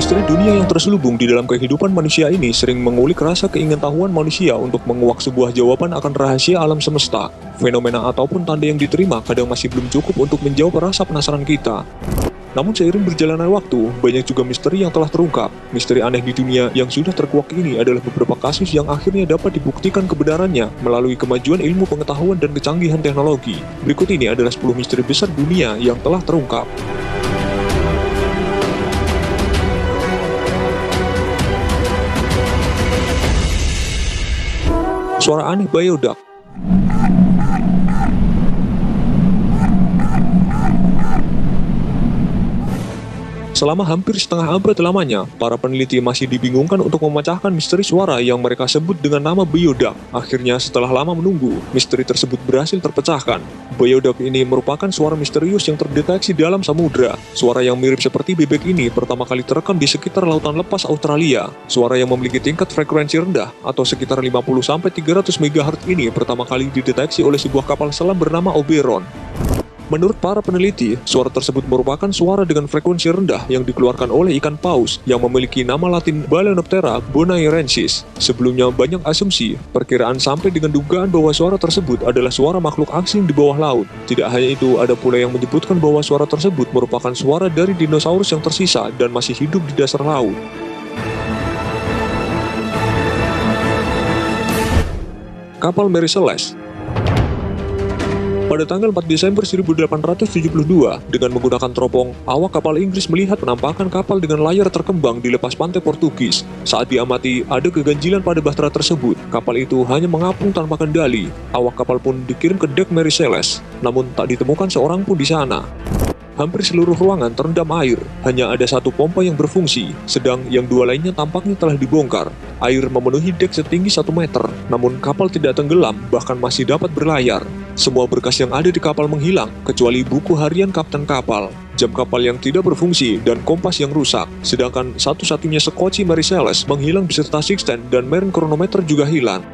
Misteri dunia yang terselubung di dalam kehidupan manusia ini sering mengulik rasa keingintahuan manusia untuk menguak sebuah jawaban akan rahasia alam semesta. Fenomena ataupun tanda yang diterima kadang masih belum cukup untuk menjawab rasa penasaran kita. Namun seiring berjalannya waktu, banyak juga misteri yang telah terungkap. Misteri aneh di dunia yang sudah terkuak ini adalah beberapa kasus yang akhirnya dapat dibuktikan kebenarannya melalui kemajuan ilmu pengetahuan dan kecanggihan teknologi. Berikut ini adalah 10 misteri besar dunia yang telah terungkap. Suara aneh Bioduct. Selama hampir setengah abad lamanya, para peneliti masih dibingungkan untuk memecahkan misteri suara yang mereka sebut dengan nama Bioduct. Akhirnya, setelah lama menunggu, misteri tersebut berhasil terpecahkan. Bioduct ini merupakan suara misterius yang terdeteksi di dalam samudra. Suara yang mirip seperti bebek ini pertama kali terekam di sekitar lautan lepas Australia. Suara yang memiliki tingkat frekuensi rendah atau sekitar 50-300 MHz ini pertama kali dideteksi oleh sebuah kapal selam bernama Oberon. Menurut para peneliti, suara tersebut merupakan suara dengan frekuensi rendah yang dikeluarkan oleh ikan paus yang memiliki nama latin Balaenoptera bonaerensis. Sebelumnya banyak asumsi, perkiraan sampai dengan dugaan bahwa suara tersebut adalah suara makhluk asing di bawah laut. Tidak hanya itu, ada pula yang menyebutkan bahwa suara tersebut merupakan suara dari dinosaurus yang tersisa dan masih hidup di dasar laut. Kapal Mary Celeste. Pada tanggal 4 Desember 1872, dengan menggunakan teropong, awak kapal Inggris melihat penampakan kapal dengan layar terkembang di lepas pantai Portugis. Saat diamati, ada keganjilan pada bahtera tersebut. Kapal itu hanya mengapung tanpa kendali. Awak kapal pun dikirim ke dek Mary Celeste, namun tak ditemukan seorang pun di sana. Hampir seluruh ruangan terendam air, hanya ada satu pompa yang berfungsi, sedang yang dua lainnya tampaknya telah dibongkar. Air memenuhi dek setinggi 1 meter, namun kapal tidak tenggelam, bahkan masih dapat berlayar. Semua berkas yang ada di kapal menghilang, kecuali buku harian kapten kapal, jam kapal yang tidak berfungsi, dan kompas yang rusak. Sedangkan satu-satunya sekoci Mary Celeste menghilang beserta sextant dan marine chronometer juga hilang.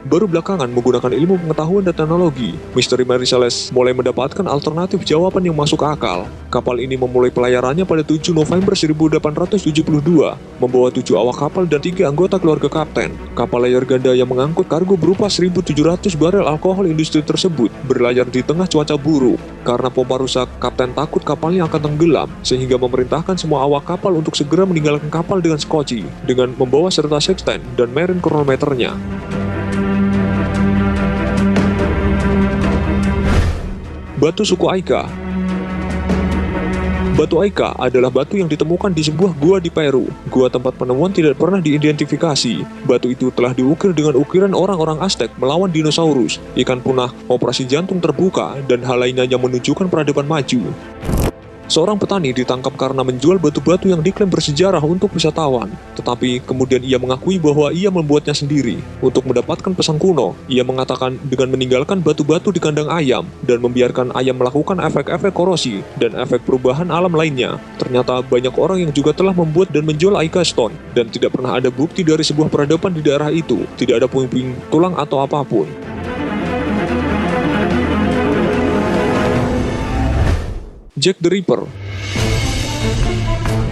Baru belakangan menggunakan ilmu pengetahuan dan teknologi, misteri Mary Celeste mulai mendapatkan alternatif jawaban yang masuk akal. Kapal ini memulai pelayarannya pada 7 November 1872, membawa 7 awak kapal dan 3 anggota keluarga kapten. Kapal layar ganda yang mengangkut kargo berupa 1.700 barel alkohol industri tersebut berlayar di tengah cuaca buruk. Karena pompa rusak, kapten takut kapalnya akan tenggelam, sehingga memerintahkan semua awak kapal untuk segera meninggalkan kapal dengan skoci, dengan membawa serta sextant dan marine chronometernya. Batu suku Aika. Batu Aika adalah batu yang ditemukan di sebuah gua di Peru. Gua tempat penemuan tidak pernah diidentifikasi. Batu itu telah diukir dengan ukiran orang-orang Aztec melawan dinosaurus, ikan punah, operasi jantung terbuka, dan hal lainnya yang menunjukkan peradaban maju. Seorang petani ditangkap karena menjual batu-batu yang diklaim bersejarah untuk wisatawan. Tetapi kemudian ia mengakui bahwa ia membuatnya sendiri. Untuk mendapatkan pesan kuno, ia mengatakan dengan meninggalkan batu-batu di kandang ayam dan membiarkan ayam melakukan efek-efek korosi dan efek perubahan alam lainnya. Ternyata banyak orang yang juga telah membuat dan menjual Aika Stone, dan tidak pernah ada bukti dari sebuah peradaban di daerah itu. Tidak ada puing-puing tulang atau apapun. Jack the Ripper.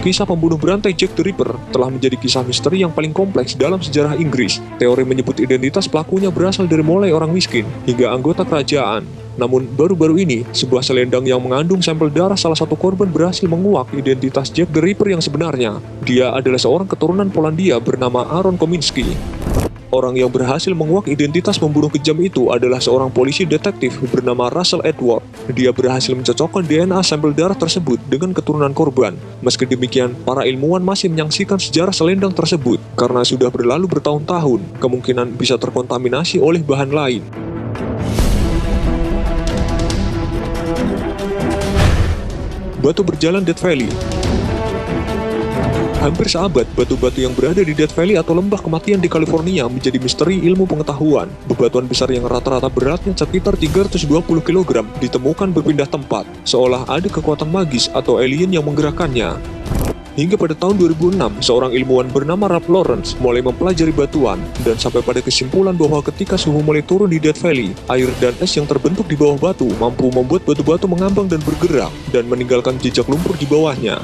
Kisah pembunuh berantai Jack the Ripper telah menjadi kisah misteri yang paling kompleks dalam sejarah Inggris. Teori menyebut identitas pelakunya berasal dari mulai orang miskin hingga anggota kerajaan. Namun baru-baru ini, sebuah selendang yang mengandung sampel darah salah satu korban berhasil menguak identitas Jack the Ripper yang sebenarnya. Dia adalah seorang keturunan Polandia bernama Aaron Kominski. Orang yang berhasil menguak identitas pembunuh kejam itu adalah seorang polisi detektif bernama Russell Edward. Dia berhasil mencocokkan DNA sampel darah tersebut dengan keturunan korban. Meski demikian, para ilmuwan masih menyaksikan sejarah selendang tersebut. Karena sudah berlalu bertahun-tahun, kemungkinan bisa terkontaminasi oleh bahan lain. Batu berjalan Death Valley. Hampir seabad, batu-batu yang berada di Death Valley atau lembah kematian di California menjadi misteri ilmu pengetahuan. Bebatuan besar yang rata-rata beratnya sekitar 320 kg ditemukan berpindah tempat, seolah ada kekuatan magis atau alien yang menggerakkannya. Hingga pada tahun 2006, seorang ilmuwan bernama Ralph Lawrence mulai mempelajari batuan dan sampai pada kesimpulan bahwa ketika suhu mulai turun di Death Valley, air dan es yang terbentuk di bawah batu mampu membuat batu-batu mengambang dan bergerak dan meninggalkan jejak lumpur di bawahnya.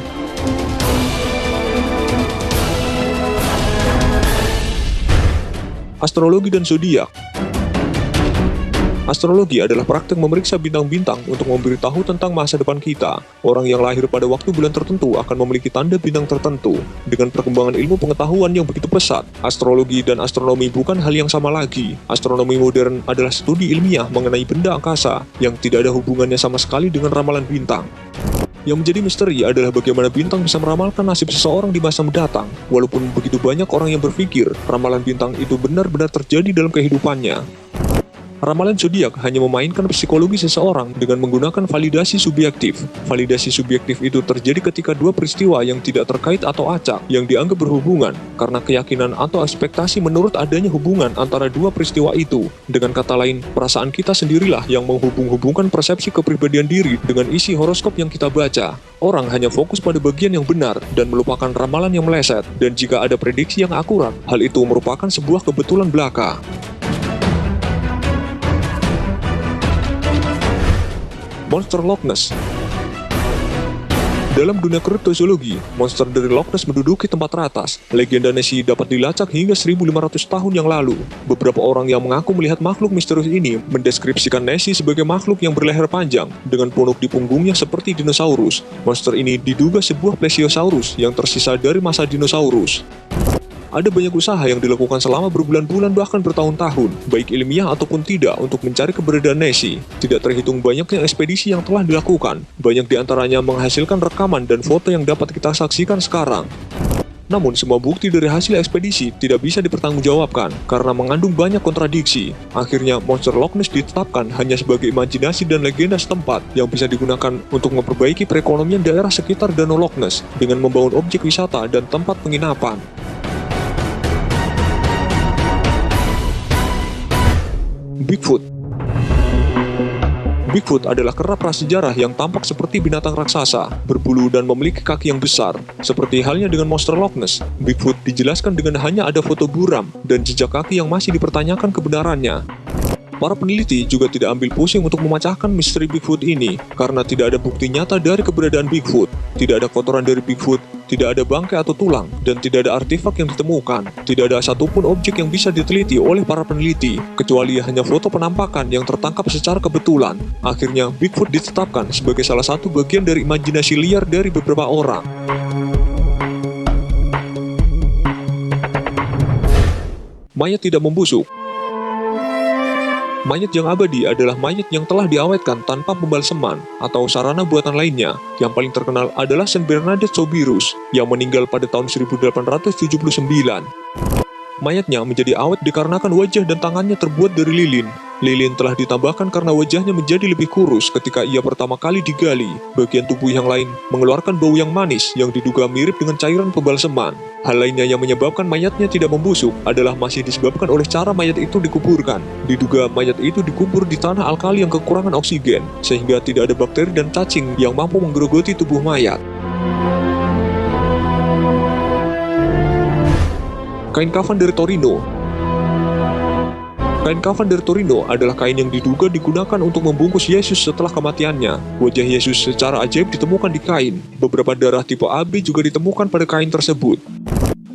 Astrologi dan zodiak. Astrologi adalah praktek memeriksa bintang-bintang untuk memberitahu tentang masa depan kita. Orang yang lahir pada waktu bulan tertentu akan memiliki tanda bintang tertentu. Dengan perkembangan ilmu pengetahuan yang begitu pesat, astrologi dan astronomi bukan hal yang sama lagi. Astronomi modern adalah studi ilmiah mengenai benda angkasa yang tidak ada hubungannya sama sekali dengan ramalan bintang. Yang menjadi misteri adalah bagaimana bintang bisa meramalkan nasib seseorang di masa mendatang. Walaupun begitu banyak orang yang berpikir ramalan bintang itu benar-benar terjadi dalam kehidupannya. Ramalan zodiak hanya memainkan psikologi seseorang dengan menggunakan validasi subjektif. Validasi subjektif itu terjadi ketika dua peristiwa yang tidak terkait atau acak yang dianggap berhubungan karena keyakinan atau ekspektasi menurut adanya hubungan antara dua peristiwa itu. Dengan kata lain, perasaan kita sendirilah yang menghubung-hubungkan persepsi kepribadian diri dengan isi horoskop yang kita baca. Orang hanya fokus pada bagian yang benar dan melupakan ramalan yang meleset, dan jika ada prediksi yang akurat, hal itu merupakan sebuah kebetulan belaka. Monster Loch Ness. Dalam dunia kriptozoologi, monster dari Loch Ness menduduki tempat teratas. Legenda Nessie dapat dilacak hingga 1500 tahun yang lalu. Beberapa orang yang mengaku melihat makhluk misterius ini mendeskripsikan Nessie sebagai makhluk yang berleher panjang dengan punuk di punggungnya seperti dinosaurus. Monster ini diduga sebuah plesiosaurus yang tersisa dari masa dinosaurus. Ada banyak usaha yang dilakukan selama berbulan-bulan bahkan bertahun-tahun, baik ilmiah ataupun tidak, untuk mencari keberadaan Nessie. Tidak terhitung banyaknya ekspedisi yang telah dilakukan. Banyak diantaranya menghasilkan rekaman dan foto yang dapat kita saksikan sekarang. Namun, semua bukti dari hasil ekspedisi tidak bisa dipertanggungjawabkan karena mengandung banyak kontradiksi. Akhirnya, monster Loch Ness ditetapkan hanya sebagai imajinasi dan legenda setempat yang bisa digunakan untuk memperbaiki perekonomian daerah sekitar Danau Loch Ness dengan membangun objek wisata dan tempat penginapan. Bigfoot. Bigfoot adalah kera prasejarah yang tampak seperti binatang raksasa, berbulu dan memiliki kaki yang besar. Seperti halnya dengan monster Loch Ness, Bigfoot dijelaskan dengan hanya ada foto buram dan jejak kaki yang masih dipertanyakan kebenarannya. Para peneliti juga tidak ambil pusing untuk memecahkan misteri Bigfoot ini, karena tidak ada bukti nyata dari keberadaan Bigfoot. Tidak ada kotoran dari Bigfoot, tidak ada bangkai atau tulang, dan tidak ada artefak yang ditemukan. Tidak ada satupun objek yang bisa diteliti oleh para peneliti, kecuali hanya foto penampakan yang tertangkap secara kebetulan. Akhirnya, Bigfoot ditetapkan sebagai salah satu bagian dari imajinasi liar dari beberapa orang. Mayat tidak membusuk. Mayat yang abadi adalah mayat yang telah diawetkan tanpa pembalseman atau sarana buatan lainnya. Yang paling terkenal adalah Saint Bernadette Soubirous yang meninggal pada tahun 1879. Mayatnya menjadi awet dikarenakan wajah dan tangannya terbuat dari lilin. Lilin telah ditambahkan karena wajahnya menjadi lebih kurus ketika ia pertama kali digali. Bagian tubuh yang lain mengeluarkan bau yang manis yang diduga mirip dengan cairan pembalseman. Hal lainnya yang menyebabkan mayatnya tidak membusuk adalah masih disebabkan oleh cara mayat itu dikuburkan. Diduga mayat itu dikubur di tanah alkali yang kekurangan oksigen, sehingga tidak ada bakteri dan cacing yang mampu menggerogoti tubuh mayat. Kain kafan dari Torino. Kain kafan dari Torino adalah kain yang diduga digunakan untuk membungkus Yesus setelah kematiannya. Wajah Yesus secara ajaib ditemukan di kain. Beberapa darah tipe AB juga ditemukan pada kain tersebut.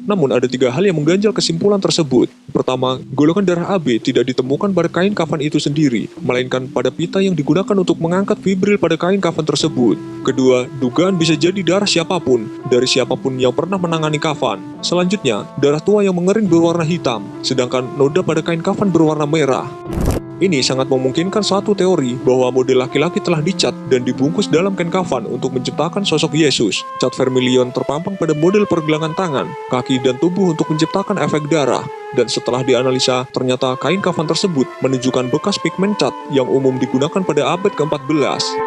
Namun ada 3 hal yang mengganjal kesimpulan tersebut. Pertama, golongan darah AB tidak ditemukan pada kain kafan itu sendiri, melainkan pada pita yang digunakan untuk mengangkat fibril pada kain kafan tersebut. Kedua, dugaan bisa jadi darah siapapun, dari siapapun yang pernah menangani kafan. Selanjutnya, darah tua yang mengering berwarna hitam, sedangkan noda pada kain kafan berwarna merah. Ini sangat memungkinkan satu teori bahwa model laki-laki telah dicat dan dibungkus dalam kain kafan untuk menciptakan sosok Yesus. Cat vermilion terpampang pada model pergelangan tangan, kaki, dan tubuh untuk menciptakan efek darah. Dan setelah dianalisa, ternyata kain kafan tersebut menunjukkan bekas pigmen cat yang umum digunakan pada abad ke-14.